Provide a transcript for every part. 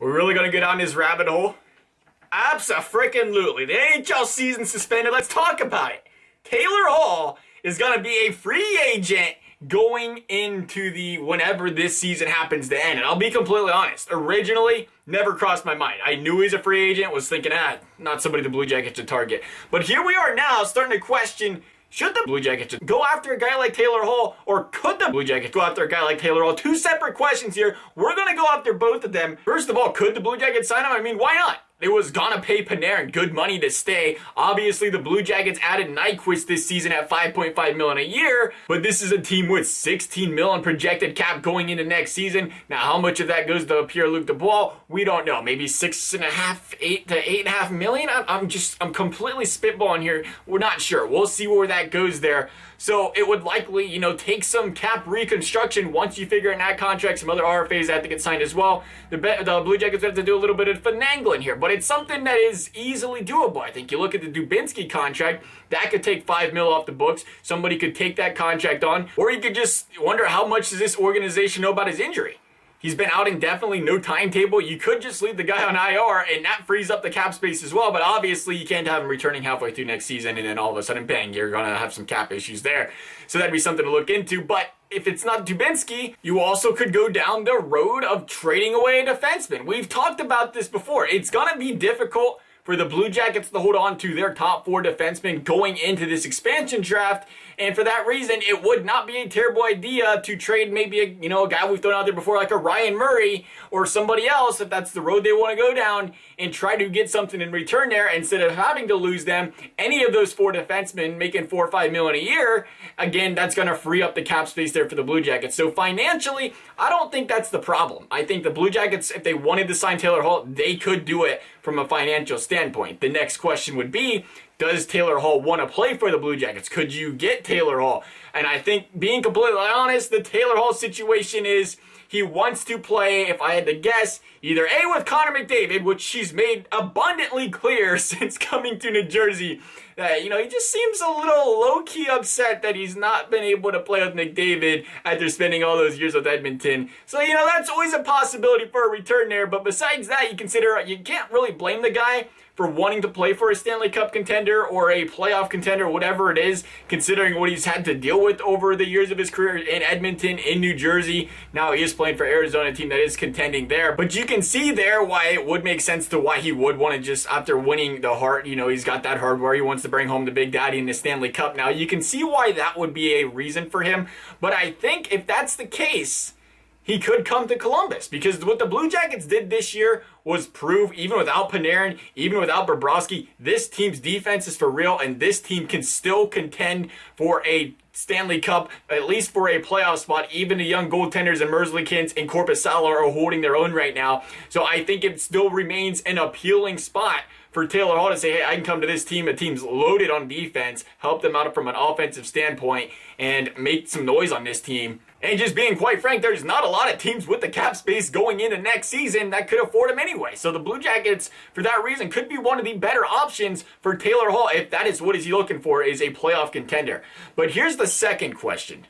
We're really going to get on this rabbit hole? Abso-freaking-lutely. The NHL season suspended. Let's talk about it. Taylor Hall is going to be a free agent going into the whenever this season happens to end. And I'll be completely honest. Originally, never crossed my mind. I knew he was a free agent, was thinking, not somebody the Blue Jackets should target. But here we are now starting to question, should the Blue Jackets go after a guy like Taylor Hall, or could the Blue Jackets go after a guy like Taylor Hall? Two separate questions here. We're going to go after both of them. First of all, could the Blue Jackets sign him? I mean, why not? It was gonna pay Panarin good money to stay. Obviously, the Blue Jackets added Nyquist this season at $5.5 million a year, but this is a team with $16 million projected cap going into next season. Now, how much of that goes to Pierre-Luc Dubois? We don't know. Maybe $6.5 to $8.5 million. I'm completely spitballing here. We're not sure. We'll see where that goes there. So it would likely, take some cap reconstruction once you figure out that contract. Some other RFAs have to get signed as well. The Blue Jackets have to do a little bit of finagling here, but it's something that is easily doable. I think you look at the Dubinsky contract, that could take $5 million off the books. Somebody could take that contract on, or you could just wonder how much does this organization know about his injury. He's been out indefinitely, no timetable. You could just leave the guy on IR, and that frees up the cap space as well. But obviously, you can't have him returning halfway through next season, and then all of a sudden, bang, you're going to have some cap issues there. So that'd be something to look into. But if it's not Dubinsky, you also could go down the road of trading away a defenseman. We've talked about this before. It's going to be difficult for the Blue Jackets to hold on to their top 4 defensemen going into this expansion draft. And for that reason, it would not be a terrible idea to trade maybe a guy we've thrown out there before, like a Ryan Murray or somebody else, if that's the road they want to go down, and try to get something in return there instead of having to lose them. Any of those 4 defensemen making $4 or $5 million a year, again, that's going to free up the cap space there for the Blue Jackets. So financially, I don't think that's the problem. I think the Blue Jackets, if they wanted to sign Taylor Hall, they could do it from a financial standpoint. The next question would be, does Taylor Hall want to play for the Blue Jackets? Could you get Taylor Hall? And I think, being completely honest, the Taylor Hall situation is he wants to play, if I had to guess, either A, with Connor McDavid, which she's made abundantly clear since coming to New Jersey, that, he just seems a little low-key upset that he's not been able to play with McDavid after spending all those years with Edmonton. So, that's always a possibility for a return there. But besides that, you can't really blame the guy for wanting to play for a Stanley Cup contender or a playoff contender, whatever it is, considering what he's had to deal with over the years of his career in Edmonton, in New Jersey. Now he is playing for Arizona, a team that is contending there. But you can see there why it would make sense to why he would want to just, after winning the Hart, he's got that hardware. He wants to bring home the Big Daddy in the Stanley Cup. Now you can see why that would be a reason for him. But I think if that's the case, he could come to Columbus, because what the Blue Jackets did this year was prove, even without Panarin, even without Bobrovsky, this team's defense is for real, and this team can still contend for a Stanley Cup, at least for a playoff spot. Even the young goaltenders and Merzlikins and Korpisalo are holding their own right now. So I think it still remains an appealing spot for Taylor Hall to say, hey, I can come to this team. A team's loaded on defense, help them out from an offensive standpoint, and make some noise on this team. And just being quite frank, there's not a lot of teams with the cap space going into next season that could afford him anyway. So the Blue Jackets, for that reason, could be one of the better options for Taylor Hall, if that is what he's looking for, is a playoff contender. But here's the second question.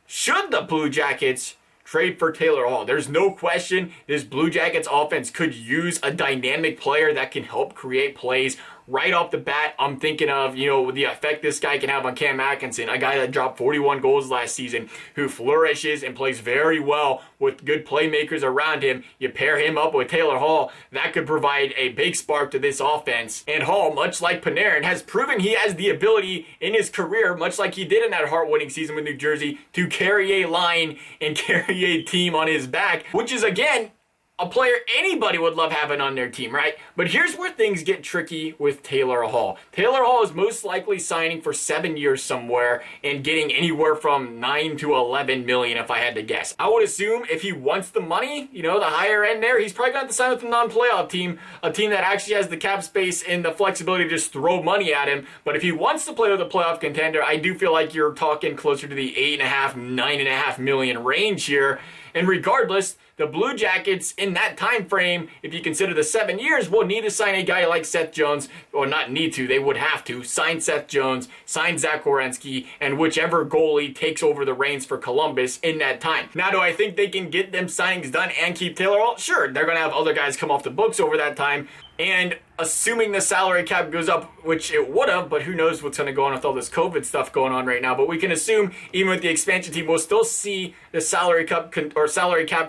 Should the Blue Jackets trade for Taylor Hall? There's no question this Blue Jackets offense could use a dynamic player that can help create plays. Right off the bat, I'm thinking of, the effect this guy can have on Cam Atkinson, a guy that dropped 41 goals last season, who flourishes and plays very well with good playmakers around him. You pair him up with Taylor Hall, that could provide a big spark to this offense. And Hall, much like Panarin, has proven he has the ability in his career, much like he did in that Hart-winning season with New Jersey, to carry a line and carry a team on his back, which is, again, a player anybody would love having on their team, right? But here's where things get tricky with Taylor Hall. Taylor Hall is most likely signing for 7 years somewhere and getting anywhere from 9 to 11 million, if I had to guess. I would assume if he wants the money, the higher end there, he's probably going to sign with a non-playoff team, a team that actually has the cap space and the flexibility to just throw money at him. But if he wants to play with a playoff contender, I do feel like you're talking closer to the 8.5, 9.5 million range here. And regardless, the Blue Jackets in that time frame, if you consider the 7 years, will need to sign a guy like Seth Jones, or not need to, they would have to sign Seth Jones, sign Zach Werenski, and whichever goalie takes over the reins for Columbus in that time. Now, do I think they can get them signings done and keep Taylor Hall? Sure, they're going to have other guys come off the books over that time, and assuming the salary cap goes up, which it would have, but who knows what's going to go on with all this COVID stuff going on right now. But we can assume, even with the expansion team, we'll still see the salary cap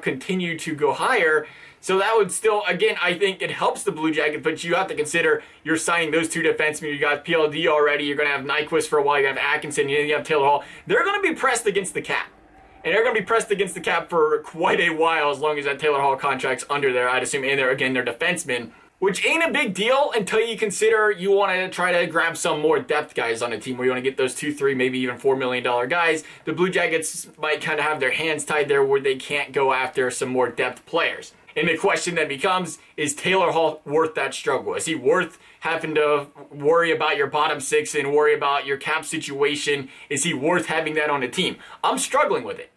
continue to go higher. So that would still, again, I think it helps the Blue Jackets, but you have to consider you're signing those two defensemen. You got PLD already. You're going to have Nyquist for a while. You have Atkinson. You have Taylor Hall. They're going to be pressed against the cap. And they're going to be pressed against the cap for quite a while, as long as that Taylor Hall contract's under there, I'd assume. And they're defensemen, which ain't a big deal until you consider you want to try to grab some more depth guys on a team where you want to get those 2, 3, maybe even $4 million guys. The Blue Jackets might kind of have their hands tied there where they can't go after some more depth players. And the question then becomes, is Taylor Hall worth that struggle? Is he worth having to worry about your bottom six and worry about your cap situation? Is he worth having that on a team? I'm struggling with it.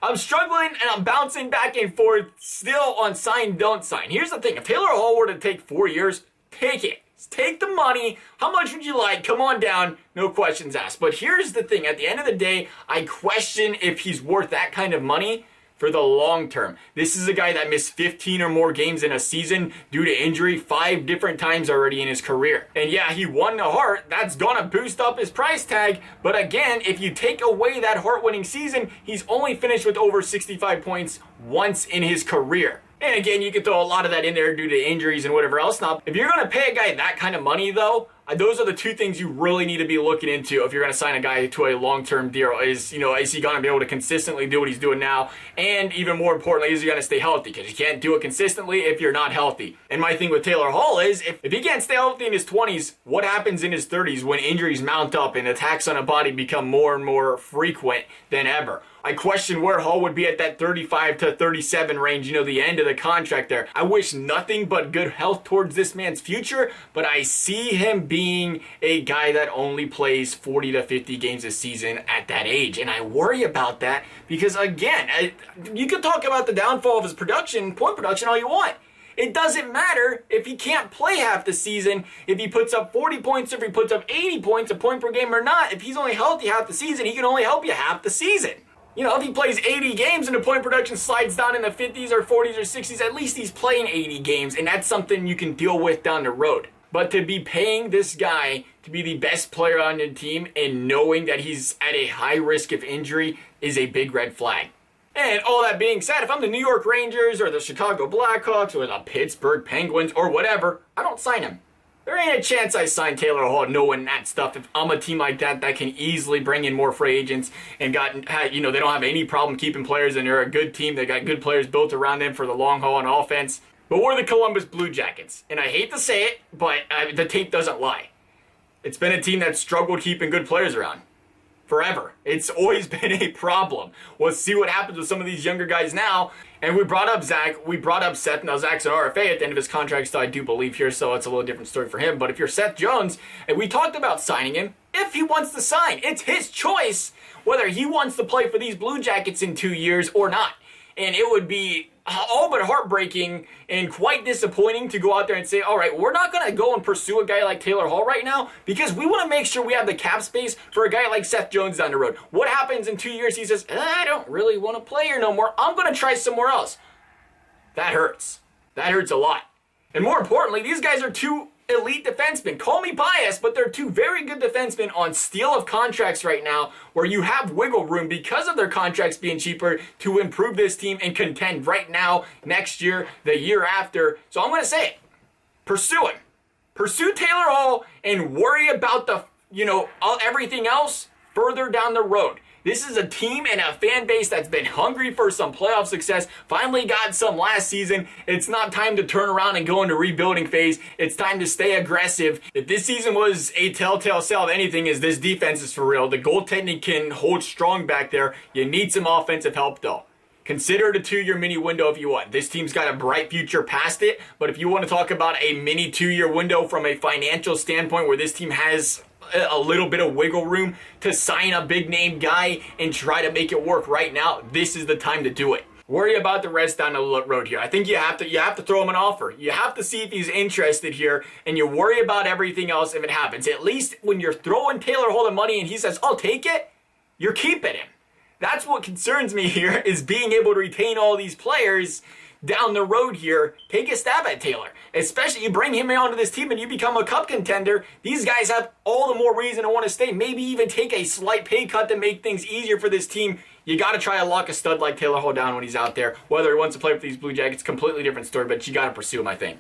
I'm struggling and I'm bouncing back and forth still on sign, don't sign. Here's the thing. If Taylor Hall were to take 4 years, take it. Take the money. How much would you like? Come on down. No questions asked. But here's the thing. At the end of the day, I question if he's worth that kind of money for the long term. This is a guy that missed 15 or more games in a season due to injury 5 different times already in his career. And yeah, he won the Hart. That's gonna boost up his price tag. But again, if you take away that Hart-winning season, he's only finished with over 65 points once in his career. And again, you can throw a lot of that in there due to injuries and whatever else. Now, if you're going to pay a guy that kind of money, though, those are the two things you really need to be looking into if you're going to sign a guy to a long-term deal. Is he going to be able to consistently do what he's doing now? And even more importantly, is he going to stay healthy? Because you can't do it consistently if you're not healthy. And my thing with Taylor Hall is, if he can't stay healthy in his 20s, what happens in his 30s when injuries mount up and attacks on a body become more and more frequent than ever? I question where Hall would be at that 35 to 37 range, the end of the contract there. I wish nothing but good health towards this man's future, but I see him being a guy that only plays 40 to 50 games a season at that age. And I worry about that because, again, you can talk about the downfall of his point production all you want. It doesn't matter if he can't play half the season, if he puts up 40 points, if he puts up 80 points, a point per game or not. If he's only healthy half the season, he can only help you half the season. If he plays 80 games and the point production slides down in the 50s or 40s or 60s, at least he's playing 80 games, and that's something you can deal with down the road. But to be paying this guy to be the best player on the team and knowing that he's at a high risk of injury is a big red flag. And all that being said, if I'm the New York Rangers or the Chicago Blackhawks or the Pittsburgh Penguins or whatever, I don't sign him. There ain't a chance I sign Taylor Hall knowing that stuff. If I'm a team like that can easily bring in more free agents and they don't have any problem keeping players and they're a good team. They got good players built around them for the long haul on offense. But we're the Columbus Blue Jackets. And I hate to say it, but the tape doesn't lie. It's been a team that struggled keeping good players around. Forever. It's always been a problem. We'll see what happens with some of these younger guys now. And we brought up Zach. We brought up Seth. Now, Zach's an RFA at the end of his contract, so I do believe here, so it's a little different story for him. But if you're Seth Jones, and we talked about signing him, if he wants to sign, it's his choice whether he wants to play for these Blue Jackets in 2 years or not. And it would be all but heartbreaking and quite disappointing to go out there and say, all right, we're not going to go and pursue a guy like Taylor Hall right now because we want to make sure we have the cap space for a guy like Seth Jones down the road. What happens in 2 years? He says, I don't really want to play here no more. I'm going to try somewhere else. That hurts. That hurts a lot. And more importantly, these guys are two elite defensemen. Call me biased, but they're two very good defensemen on steal of contracts right now where you have wiggle room because of their contracts being cheaper to improve this team and contend right now, next year, the year after. So I'm going to say it. Pursue him. Pursue Taylor Hall and worry about everything else further down the road. This is a team and a fan base that's been hungry for some playoff success, finally got some last season. It's not time to turn around and go into rebuilding phase. It's time to stay aggressive. If this season was a telltale sale of anything, is this defense is for real. The goaltending can hold strong back there. You need some offensive help though. Consider it a 2-year mini window if you want. This team's got a bright future past it, but if you want to talk about a mini 2-year window from a financial standpoint where this team has a little bit of wiggle room to sign a big name guy and try to make it work right now, this is the time to do it. Worry about the rest down the road here. I think you have to throw him an offer. You have to see if he's interested here, and you worry about everything else if it happens. At least when you're throwing Taylor Hall the money and he says, "I'll take it," you're keeping him. That's what concerns me here, is being able to retain all these players down the road here. Take a stab at Taylor. Especially you bring him onto this team and you become a cup contender. These guys have all the more reason to want to stay. Maybe even take a slight pay cut to make things easier for this team. You got to try to lock a stud like Taylor Hall down when he's out there. Whether he wants to play for these Blue Jackets, completely different story, but you got to pursue him, I think.